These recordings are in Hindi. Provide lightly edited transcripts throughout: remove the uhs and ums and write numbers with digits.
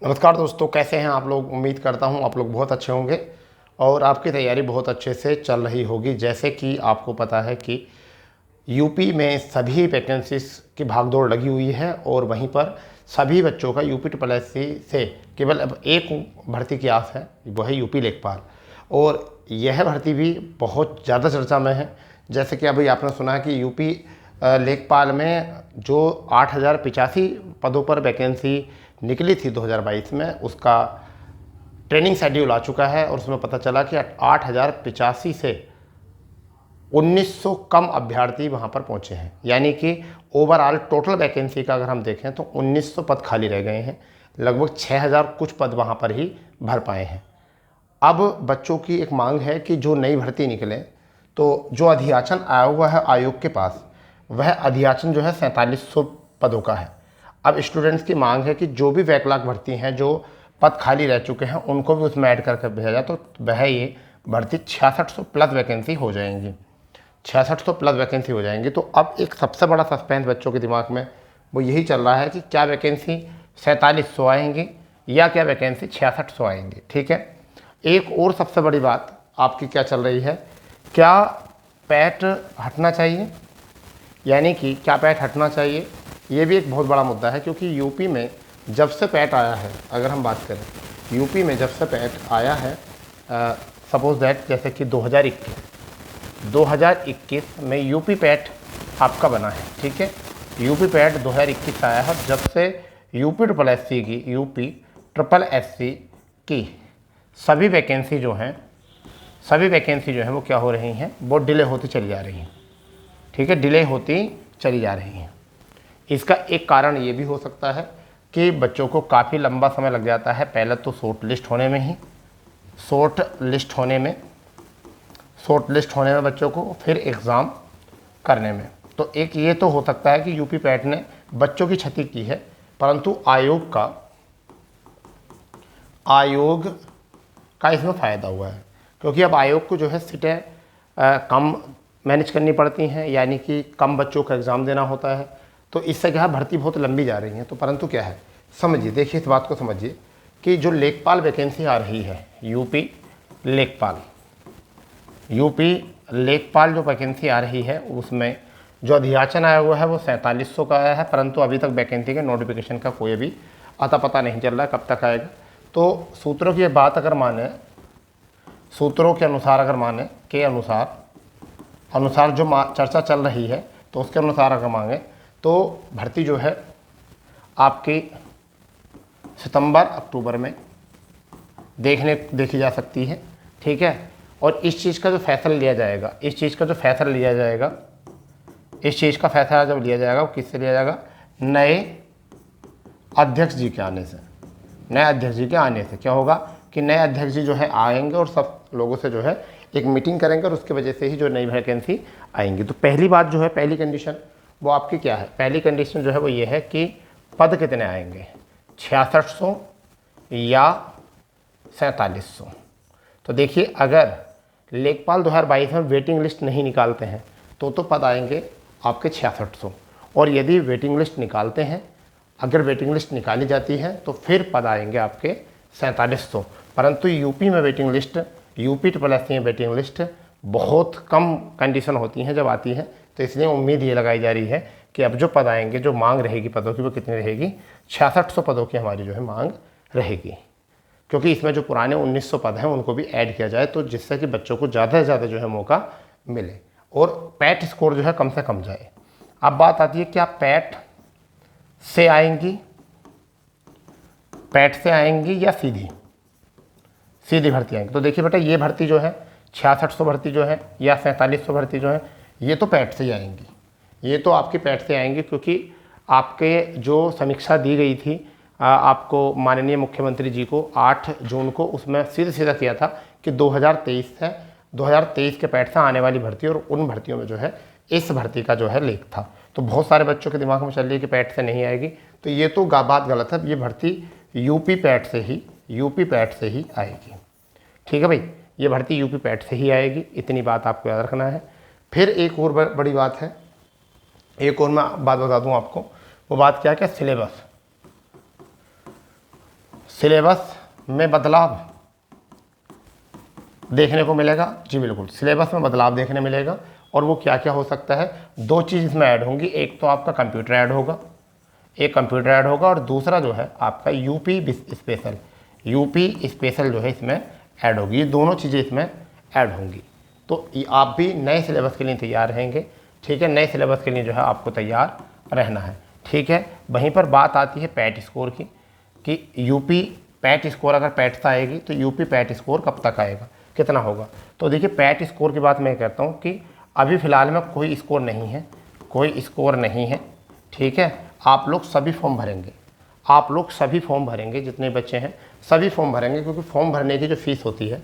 नमस्कार दोस्तों, कैसे हैं आप लोग। उम्मीद करता हूं आप लोग बहुत अच्छे होंगे और आपकी तैयारी बहुत अच्छे से चल रही होगी। जैसे कि आपको पता है कि यूपी में सभी वैकेंसीज की भागदौड़ लगी हुई है और वहीं पर सभी बच्चों का यूपी ट्रिपल एस सी से केवल अब एक भर्ती की आस है, वो है यूपी लेखपाल। और यह भर्ती भी बहुत ज़्यादा चर्चा में है। जैसे कि अभी आपने सुना है कि यूपी लेखपाल में जो 8,085 पदों पर वैकेंसी निकली थी 2022 में, उसका ट्रेनिंग शेड्यूल आ चुका है और उसमें पता चला कि 8,085 से 1,900 कम अभ्यर्थी वहां पर पहुंचे हैं। यानी कि ओवरऑल टोटल वैकेंसी का अगर हम देखें तो 1,900 पद खाली रह गए हैं। लगभग 6,000 कुछ पद वहां पर ही भर पाए हैं। अब बच्चों की एक मांग है कि जो नई भर्ती निकले, तो जो अधियाचन आया हुआ है आयोग के पास, वह अधियाचन जो है 4700 पदों का है। अब स्टूडेंट्स की मांग है कि जो भी बैकलॉग भर्ती हैं, जो पद खाली रह चुके हैं, उनको भी उसमें ऐड करके भेजा जाए, तो वह ये भर्ती 6600 प्लस वैकेंसी हो जाएंगी। 6600 प्लस वैकेंसी हो जाएंगी। तो अब एक सबसे बड़ा सस्पेंस बच्चों के दिमाग में वो यही चल रहा है कि क्या वैकेंसी 4700 आएंगी या क्या वैकेंसी 6600 आएंगी। ठीक है। एक और सबसे बड़ी बात आपकी क्या चल रही है, क्या पैट हटना चाहिए, यानी कि क्या पैट हटना चाहिए। ये भी एक बहुत बड़ा मुद्दा है, क्योंकि यूपी में जब से पैट आया है, अगर हम बात करें यूपी में जब से पैट आया है, सपोज दैट जैसे कि 2021 में यूपी पैट आपका बना है। ठीक है। यूपी पैट 2021 आया है। जब से यूपी ट्रिपल एस सी की सभी वैकेंसी जो हैं वो क्या हो रही हैं, वो डिले होती चली जा रही हैं। ठीक है, डिले होती चली जा रही हैं। इसका एक कारण ये भी हो सकता है कि बच्चों को काफ़ी लंबा समय लग जाता है, पहले तो शॉर्ट लिस्ट होने में बच्चों को, फिर एग्ज़ाम करने में। तो एक ये तो हो सकता है कि यूपी पैट ने बच्चों की क्षति की है, परंतु आयोग का इसमें फ़ायदा हुआ है, क्योंकि अब आयोग को जो है सीटें कम मैनेज करनी पड़ती हैं, यानी कि कम बच्चों का एग्ज़ाम देना होता है। तो इससे क्या है, भर्ती बहुत लंबी जा रही है। तो परंतु क्या है, समझिए, देखिए इस बात को समझिए कि जो लेखपाल वैकेंसी आ रही है, यूपी लेखपाल जो वैकेंसी आ रही है, उसमें जो अधियाचन आया हुआ है वो 4700 का आया है, परंतु अभी तक वैकेंसी के नोटिफिकेशन का कोई भी अता पता नहीं चल रहा है कब तक आएगा। तो सूत्रों की बात अगर माने, सूत्रों के अनुसार अगर माने के अनुसार जो चर्चा चल रही है, तो उसके अनुसार अगर मांगे तो भर्ती जो है आपकी सितंबर अक्टूबर में देखी जा सकती है। ठीक है। और इस चीज़ का जो फैसला लिया जाएगा, इस चीज़ का फैसला जब लिया जाएगा वो किससे लिया जाएगा, नए अध्यक्ष जी के आने से। क्या होगा कि नए अध्यक्ष जी जो है आएंगे और सब लोगों से जो है एक मीटिंग करेंगे और उसकी वजह से ही जो नई वैकेंसी आएंगी। तो पहली बात जो है, पहली कंडीशन वो आपकी क्या है, पहली कंडीशन जो है वो ये है कि पद कितने आएंगे, 6600 या 4700। तो देखिए, अगर लेखपाल 2022 में वेटिंग लिस्ट नहीं निकालते हैं तो पद आएंगे आपके 6600, और यदि वेटिंग लिस्ट निकालते हैं, अगर वेटिंग लिस्ट निकाली जाती है तो फिर पद आएंगे आपके 4700। परंतु यूपी ट्रिपल एस सी में वेटिंग लिस्ट बहुत कम कंडीशन होती हैं जब आती है, तो इसलिए उम्मीद ये लगाई जा रही है कि अब जो पद आएंगे, जो मांग रहेगी पदों की, वो कितनी रहेगी, 6600 पदों की हमारी जो है मांग रहेगी। क्योंकि इसमें जो पुराने 1,900 पद हैं उनको भी ऐड किया जाए, तो जिससे कि बच्चों को ज़्यादा से ज़्यादा जो है मौका मिले और पैट स्कोर जो है कम से कम जाए। अब बात आती है, क्या पैट से आएंगी या सीधी भर्ती आएंगी। तो देखिए बेटा, ये भर्ती जो है 6600 भर्ती जो है या 4700 भर्ती जो है, ये तो पैट से ही आएंगी, ये तो आपकी पैट से आएंगी, क्योंकि आपके जो समीक्षा दी गई थी आपको माननीय मुख्यमंत्री जी को 8 जून को, उसमें सीधा किया था कि 2023 के पैट से आने वाली भर्ती, और उन भर्तियों में जो है इस भर्ती का जो है लेख था। तो बहुत सारे बच्चों के दिमाग में चल रही है कि पैट से नहीं आएगी, तो ये तो बात गलत है। ये भर्ती यूपी पैट से ही आएगी। ठीक है भाई, ये भर्ती यूपी पैट से ही आएगी, इतनी बात आपको याद रखना है। फिर एक और बड़ी बात है, एक और मैं बात बता दूं आपको, वो बात क्या है, सिलेबस सिलेबस में बदलाव देखने को मिलेगा। जी बिल्कुल, सिलेबस में बदलाव देखने मिलेगा। और वो क्या क्या हो सकता है, दो चीज़ इसमें ऐड होंगी। एक तो आपका कंप्यूटर ऐड होगा, एक कंप्यूटर ऐड होगा, और दूसरा जो है आपका यूपी स्पेशल जो है इसमें ऐड होगी। ये दोनों चीज़ें इसमें ऐड होंगी। तो आप भी नए सिलेबस के लिए तैयार रहेंगे, ठीक है। नए सिलेबस के लिए जो है आपको तैयार रहना है, ठीक है। वहीं पर बात आती है पैट स्कोर की, कि यूपी पैट स्कोर अगर पैट से आएगी तो यूपी पैट स्कोर कब तक आएगा, कितना होगा। तो देखिए, पैट स्कोर की बात मैं कहता हूँ कि अभी फ़िलहाल में कोई स्कोर नहीं है, कोई स्कोर नहीं है, ठीक है। आप लोग सभी फॉर्म भरेंगे, आप लोग सभी फॉर्म भरेंगे, जितने बच्चे हैं सभी फॉर्म भरेंगे, क्योंकि फॉर्म भरने की जो फ़ीस होती है,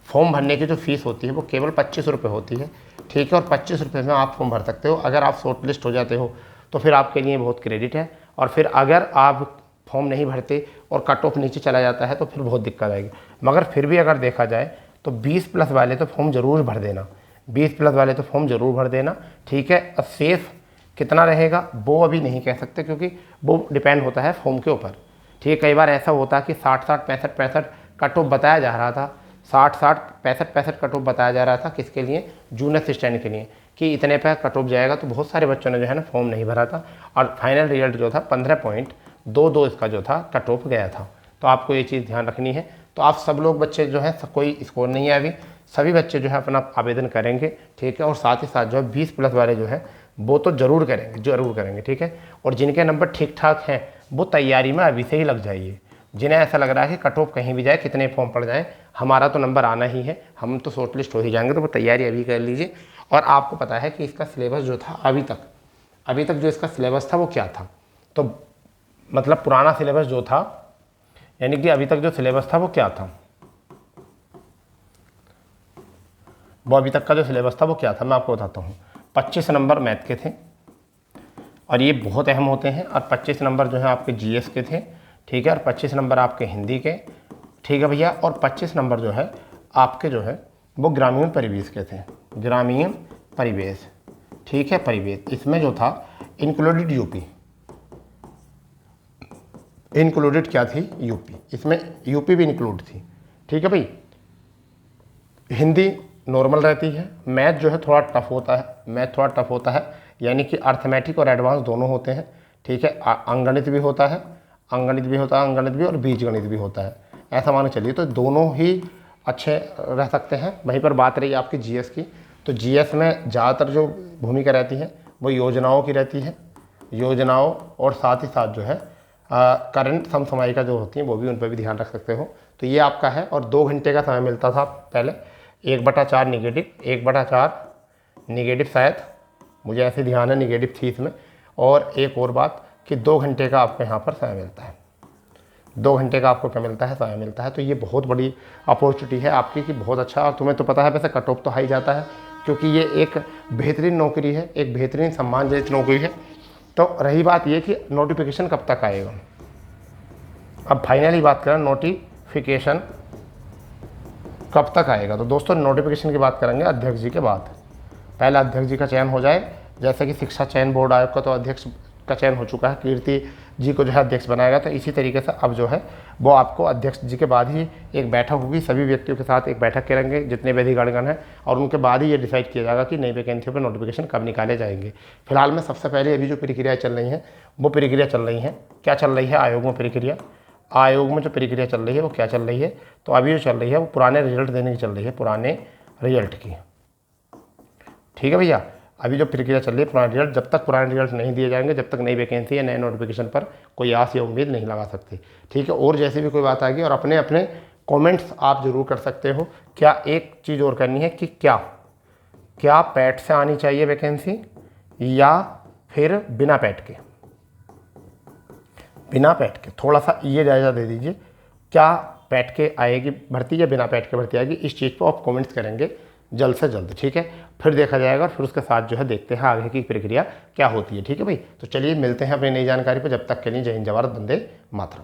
फॉर्म भरने की जो फ़ीस होती है वो केवल 25 रुपये होती है, ठीक है। और 25 रुपये में आप फॉर्म भर सकते हो। अगर आप शॉर्ट लिस्ट हो जाते हो तो फिर आपके लिए बहुत क्रेडिट है, और फिर अगर आप फॉर्म नहीं भरते और कट ऑफ नीचे चला जाता है तो फिर बहुत दिक्कत आएगी। मगर फिर भी अगर देखा जाए तो 20+ वाले तो फॉर्म ज़रूर भर देना, 20+ वाले तो फॉर्म ज़रूर भर देना, ठीक है। अब सेफ कितना रहेगा वो अभी नहीं कह सकते, क्योंकि वो डिपेंड होता है फॉर्म के ऊपर, ठीक है। कई बार ऐसा होता है कि 60-60, 65-65 कट ऑफ बताया जा रहा था, 60-60, 65-65 कट ऑफ बताया जा रहा था, किसके लिए, जूनियर असिस्टेंट के लिए, कि इतने पे कट ऑफ जाएगा। तो बहुत सारे बच्चों ने जो है ना फॉर्म नहीं भरा था, और फाइनल रिजल्ट जो था 15.22 इसका जो था कट ऑफ गया था। तो आपको ये चीज़ ध्यान रखनी है। तो आप सब लोग बच्चे जो है, कोई स्कोर नहीं है अभी, सभी बच्चे जो है अपना आवेदन करेंगे, ठीक है। और साथ ही साथ जो है 20+ वाले जो है वो तो ज़रूर करेंगे, ठीक है। और जिनके नंबर ठीक ठाक हैं वो तैयारी में अभी से ही लग जाइए। जिन्हें ऐसा लग रहा है कि कट ऑफ कहीं भी जाए, कितने फॉर्म पड़ जाएँ, हमारा तो नंबर आना ही है, हम तो शॉर्ट लिस्ट हो ही जाएंगे, तो वो तैयारी अभी कर लीजिए। और आपको पता है कि इसका सिलेबस जो था अभी तक जो इसका सिलेबस था वो क्या था, तो मतलब पुराना सिलेबस जो था, यानी कि अभी तक जो सिलेबस था वो क्या था, वो अभी तक का जो सिलेबस था वो क्या था, मैं आपको बताता हूँ। 25 नंबर मैथ के थे, और ये बहुत अहम होते हैं। और 25 नंबर जो है आपके जीएस के थे, ठीक है। और 25 नंबर आपके हिंदी के, ठीक है भैया। और 25 नंबर जो है आपके जो है वो ग्रामीण परिवेश के थे, ग्रामीण परिवेश, ठीक है, परिवेश। इसमें जो था इंक्लूडेड यूपी, इंक्लूडेड क्या थी, यूपी, इसमें यूपी भी इंक्लूड थी, ठीक है भाई। हिंदी नॉर्मल रहती है, मैथ जो है थोड़ा टफ होता है, यानी कि अर्थमेटिक और एडवांस दोनों होते हैं, ठीक है। अंगणित भी होता है, अंगणित भी, और बीजगणित भी होता है, ऐसा मान के चलिए। तो दोनों ही अच्छे रह सकते हैं। वहीं पर बात रही आपकी जीएस की, तो जीएस में ज़्यादातर जो भूमिका रहती है वो योजनाओं की रहती है, योजनाओं, और साथ ही साथ जो है करंट समसामयिका जो होती हैं वो भी, उन पर भी ध्यान रख सकते हो। तो ये आपका है। और 2 घंटे का समय मिलता था पहले, 1/4 निगेटिव, 1/4 निगेटिव, शायद मुझे ऐसे ध्यान है निगेटिव थी इसमें। और एक और बात कि 2 घंटे का आपको यहाँ पर समय मिलता है, 2 घंटे का आपको क्या मिलता है, समय मिलता है। तो ये बहुत बड़ी अपॉर्चुनिटी है आपकी, कि बहुत अच्छा। और तुम्हें तो पता है वैसे कट ऑफ तो हाई जाता है, क्योंकि ये एक बेहतरीन नौकरी है, एक बेहतरीन सम्मानजनक नौकरी है। तो रही बात ये कि नोटिफिकेशन कब तक आएगा। अब फाइनली बात करें नोटिफिकेशन कब तक आएगा, तो दोस्तों नोटिफिकेशन की बात करेंगे अध्यक्ष जी के बाद। पहले अध्यक्ष जी का चयन हो जाए, जैसे कि शिक्षा चयन बोर्ड आयोग का तो अध्यक्ष का चयन हो चुका है, कीर्ति जी को जो है अध्यक्ष बनाएगा। तो इसी तरीके से अब जो है वो आपको अध्यक्ष जी के बाद ही एक बैठक होगी, सभी व्यक्तियों के साथ एक बैठक करेंगे जितने भी अधिकारीगण हैं, और उनके बाद ही ये डिसाइड किया जाएगा कि नई वैकेंसियों पर नोटिफिकेशन कब निकाले जाएंगे। फिलहाल में सबसे पहले अभी जो प्रक्रिया चल रही हैं वो प्रक्रिया चल रही हैं, क्या चल रही है, आयोग में प्रक्रिया, आयोग में जो प्रक्रिया चल रही है वो क्या चल रही है, तो अभी जो चल रही है वो पुराने रिजल्ट देने की चल रही है, पुराने रिजल्ट की, ठीक है भैया। अभी जो प्रक्रिया चल रही है पुराने रिजल्ट, जब तक पुराने रिजल्ट नहीं दिए जाएंगे, जब तक नई वैकेंसी या नए नोटिफिकेशन पर कोई आस या उम्मीद नहीं लगा सकते, ठीक है। और जैसे भी कोई बात आएगी, और अपने अपने कमेंट्स आप ज़रूर कर सकते हो। क्या एक चीज़ और करनी है कि क्या पैट से आनी चाहिए वैकेंसी, या फिर बिना पैट के, बिना पैट के, थोड़ा सा ये जायज़ा दे दीजिए, क्या पैट के आएगी भर्ती या बिना पैट के भर्ती आएगी। इस चीज़ पर आप कमेंट्स करेंगे जल्द से जल्द, ठीक है। फिर देखा जाएगा, और फिर उसके साथ जो है देखते हैं आगे की प्रक्रिया क्या होती है, ठीक है भाई। तो चलिए मिलते हैं अपनी नई जानकारी पर, जब तक के लिए जय हिंद, जय भारत, वंदे मातरम।